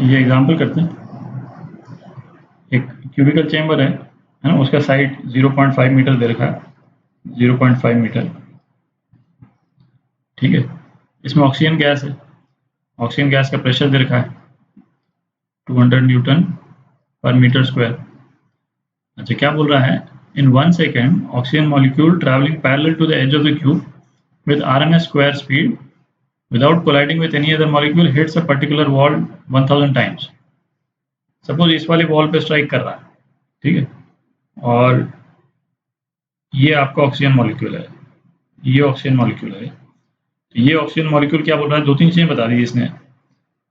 ये एग्जांपल करते हैं। एक क्यूबिकल चेंबर है ना, उसका साइड 0.5 मीटर दे रखा है, 0.5 मीटर, ठीक है। इसमें ऑक्सीजन गैस है, ऑक्सीजन गैस का प्रेशर दे रखा है 200 न्यूटन पर मीटर स्क्वायर। अच्छा, क्या बोल रहा है, in 1 second oxygen molecule travelling parallel to the edge of the cube with RMS square speed without colliding with any other molecule hits a particular wall 1000 times। Suppose इस वाले wall पे strike कर रहा है, ठीक है, और ये आपका ऑक्सीजन मॉलिक्यूल है, ये ऑक्सीजन मॉलिक्यूल है। तो ये ऑक्सीजन मॉलिक्यूल क्या बोल रहा है, दो तीन चीजें बता दी इसने,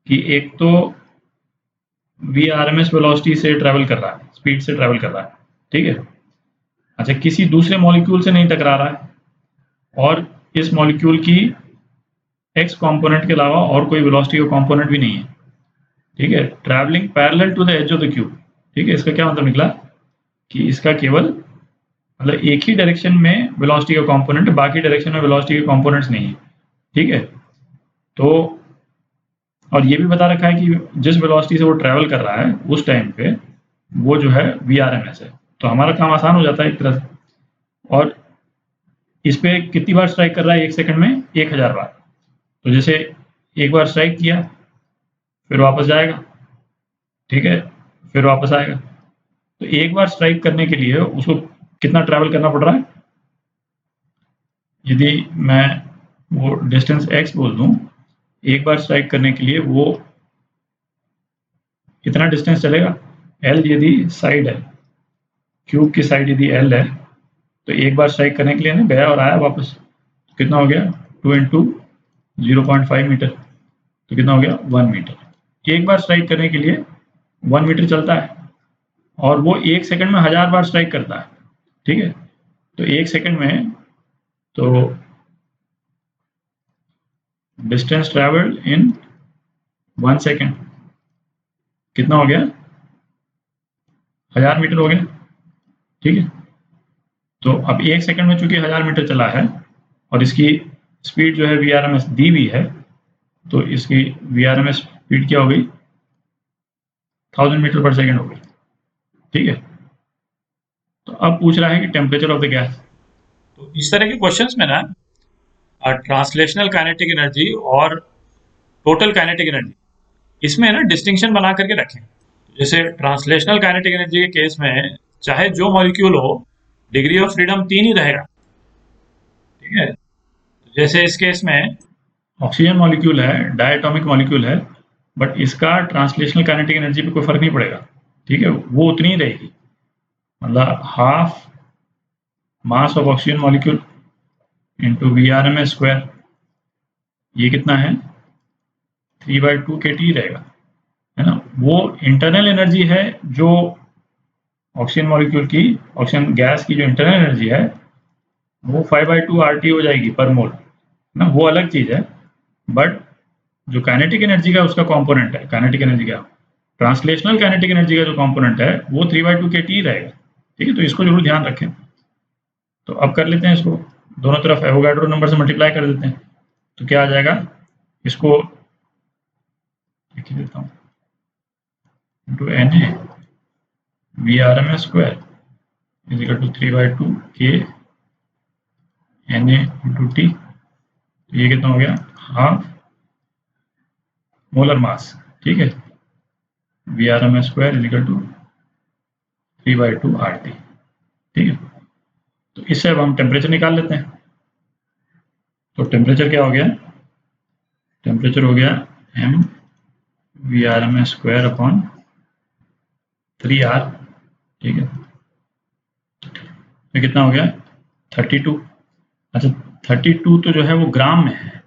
कि एक तो VRMS वेलोसिटी से ट्रैवल कर रहा है, स्पीड से ट्रैवल कर रहा है, ठीक है। अच्छा, किसी दूसरे मॉलिक्यूल से नहीं टकरा रहा है, और इस मॉलिक्यूल की एक्स कंपोनेंट के अलावा और कोई वेलोसिटी का कंपोनेंट भी नहीं है, ठीक है। Travelling parallel to the edge of the cube, ठीक है। इसका क्या मतलब निकला कि इसका केवल मतलब एक ही डायरेक्शन में वेलोसिटी का कंपोनेंट, बाकी डायरेक्शन में वेलोसिटी के कंपोनेंट्स नहीं है, ठीक है। तो और ये भी बता रखा है कि जिस वेलोसिटी से वो ट्रैवल कर रहा है उस टाइम पे वो जो है VRMS है। तो हमारा काम आसान हो जाता है एक तरह से। और इस पे कितनी बार स्ट्राइक कर रहा है एक सेकंड में, 1000 बार। तो जैसे एक बार स्ट्राइक किया, फिर वापस जाएगा, ठीक है, फिर वापस आएगा। तो एक बार स्ट्राइक करने के लिए उसको कितना ट्रैवल करना पड़ रहा है, यदि मैं वो डिस्टेंस x बोल दूं, एक बार स्ट्राइक करने के लिए वो कितना डिस्टेंस चलेगा, l यदि साइड है, क्यूब की साइड यदि l है, तो एक बार स्ट्राइक करने के लिए ना गया और आया वापस, तो कितना हो गया, 2 इंटू 0.5 मीटर, तो कितना हो गया 1 मीटर। एक बार स्ट्राइक करने के लिए 1 मीटर चलता है, और वो एक सेकंड में 1000 बार स्ट्राइक करता है, ठीक है। तो एक सेकंड में तो डिस्टेंस ट्रैवल्ड इन 1 सेकंड कितना हो गया, 1000 मीटर हो गया, ठीक है। तो अब एक सेकंड में चूंकि 1000 मीटर चला है और इसकी स्पीड जो है VRMS दी हुई है, तो इसकी VRMS स्पीड क्या हो गई, 1000 मीटर पर सेकंड हो गई, ठीक है। तो अब पूछ रहा है कि टेम्परेचर ऑफ द गैस। तो इस तरह के क्वेश्चंस में ना ट्रांसलेशनल काइनेटिक एनर्जी और टोटल काइनेटिक एनर्जी, इसमें ना डिस्टिंक्शन बना करके रखें। जैसे ट्रांसलेशनल काइनेटिक एनर्जी के केस में चाहे जो मॉलिक्यूल हो, डिग्री ऑफ फ्रीडम 3 ही रहेगा, ठीक है। जैसे इस केस में ऑक्सीजन मॉलिक्यूल है, डायटोमिक मॉलिक्यूल है, बट इसका ट्रांसलेशनल काइनेटिक एनर्जी पे कोई फर्क नहीं पड़ेगा, ठीक है, वो उतनी ही रहेगी। मतलब half mass of oxygen molecule into VRMS square, ये कितना है 3/2 kT रहेगा, है ना। वो इंटरनल एनर्जी है जो ऑक्सीजन मॉलिक्यूल की, ऑक्सीजन गैस की जो इंटरनल एनर्जी है वो 5/2 RT हो जाएगी पर मोल ना, वो अलग चीज है। बट जो काइनेटिक एनर्जी का उसका कंपोनेंट है, काइनेटिक एनर्जी का ट्रांसलेशनल काइनेटिक एनर्जी का जो कंपोनेंट है वो 3/2 kT रहेगा, ठीक है। तो इसको जरूर ध्यान रखें। तो अब कर लेते हैं इसको, दोनों तरफ एवोगाड्रो नंबर से मल्टीप्लाई कर देते हैं, तो क्या आ जाएगा, इसको लिख देता हूँ, into Na VRMS square is equal to 3/2 K Na into T। तो ये कितना हो गया, हाफ मोलर मास, ठीक है, VRMS square is equal to 3/2 RT, ठीक है। तो इससे अब हम टेम्परेचर निकाल लेते हैं। तो टेम्परेचर क्या हो गया, टेम्परेचर हो गया m VRMS square upon 3R, ठीक है। तो कितना हो गया 32। अच्छा, 32 तो जो है वो ग्राम में है,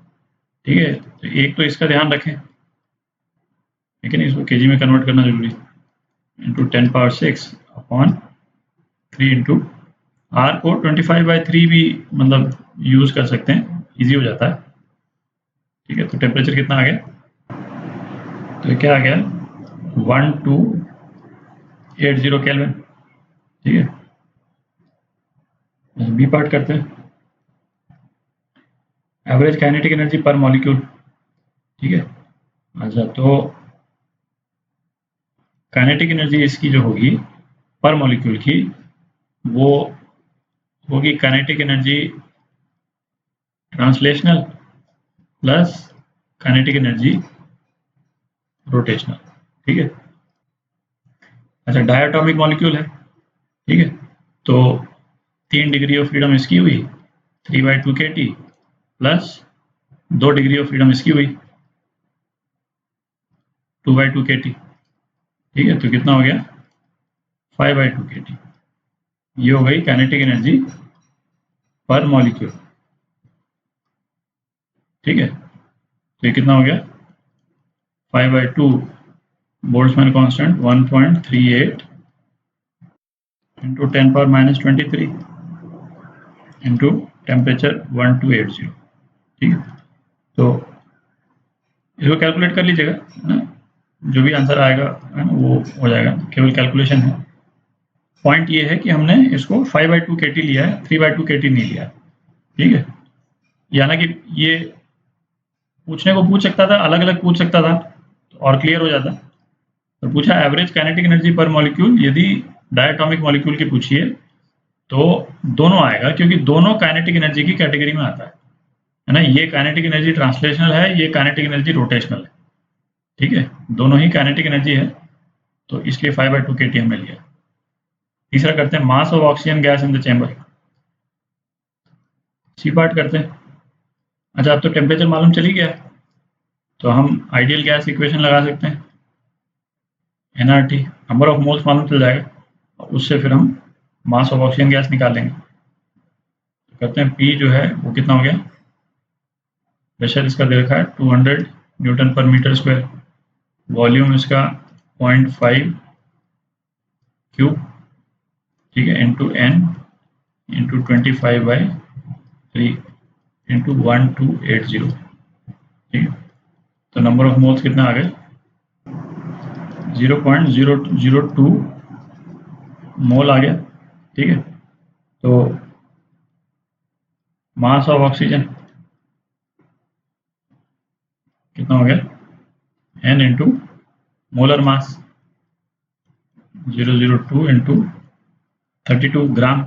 ठीक है। तो एक तो इसका ध्यान रखें, लेकिन इसको केजी में कन्वर्ट करना जरूरी है, इंटू 10⁻6 अपॉन 3 इंटू आर को 25/3 भी मतलब यूज कर सकते हैं, इजी हो जाता है, ठीक है। तो टेम्परेचर कितना आ गया, तो क्या आ गया 1280 केल्विन, ठीक है। बी पार्ट करते हैं, एवरेज काइनेटिक एनर्जी पर मॉलिक्यूल, ठीक है। अच्छा, तो काइनेटिक एनर्जी इसकी जो होगी पर मॉलिक्यूल की, वो होगी kinetic energy translational plus kinetic energy rotational. ठीक है। अच्छा, डायटॉमिक मॉलिक्यूल है। ठीक है, तो 3 डिग्री ऑफ फ्रीडम इसकी हुई 3/2 kT plus 2 degree of freedom इसकी हुई 2/2 kT। ठीक है, तो कितना हो गया 5/2 kT। ये हो गई काइनेटिक एनर्जी पर मॉलिक्यूल। ठीक है, तो ये कितना हो गया 5/2 Boltzmann constant 1.38 into 10⁻23 into temperature 1280। ठीक है, तो इसको कैलकुलेट कर लीजिएगा, है ना, जो भी आंसर आएगा है ना वो हो जाएगा, केवल कैलकुलेशन है। पॉइंट ये है कि हमने इसको 5/2 kT लिया है, 3/2 kT नहीं लिया। ठीक है, यानी कि ये पूछने को पूछ सकता था, अलग अलग पूछ सकता था और क्लियर हो जाता। तो पूछा एवरेज काइनेटिक एनर्जी पर मॉलिक्यूल, यदि डायटॉमिक मॉलिक्यूल की पूछिए तो दोनों आएगा, क्योंकि दोनों काइनेटिक एनर्जी की कैटेगरी में आता है ना। ये काइनेटिक एनर्जी ट्रांसलेशनल है, ये काइनेटिक एनर्जी रोटेशनल है। ठीक है, दोनों ही काइनेटिक एनर्जी है, तो इसलिए 5/2 kT हमने लिया। तीसरा करते हैं mass of oxygen gas in the chamber. C part करते हैं। अच्छा, अब तो टेम्परेचर मालूम चल ही गया, तो हम आइडियल गैस इक्वेशन लगा सकते हैं, एनआरटी, नंबर ऑफ मोल्स मालूम चल जाएगा, और उससे फिर हम मास ऑफ ऑक्सीजन गैस निकालेंगे। तो करते हैं पी जो है वो कितना हो गया, प्रेशर इसका दे रखा है 200 न्यूटन पर मीटर स्क्वायर, वॉल्यूम इसका 0.5 क्यूब। ठीक है, इंटू एन इंटू 25/3 इंटू 1280। ठीक है, तो नंबर ऑफ मोल्स कितना आ गए 0.002 मोल आ गया। ठीक है, तो मास ऑफ ऑक्सीजन कितना हो गया n into molar mass 002 into 32 gram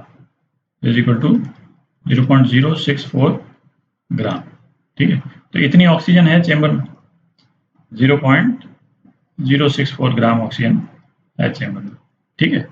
is equal to 0.064 gram. ठीक है, तो इतनी ऑक्सीजन है चेंबर में, 0.064 ग्राम ऑक्सीजन है चेंबर में। ठीक है,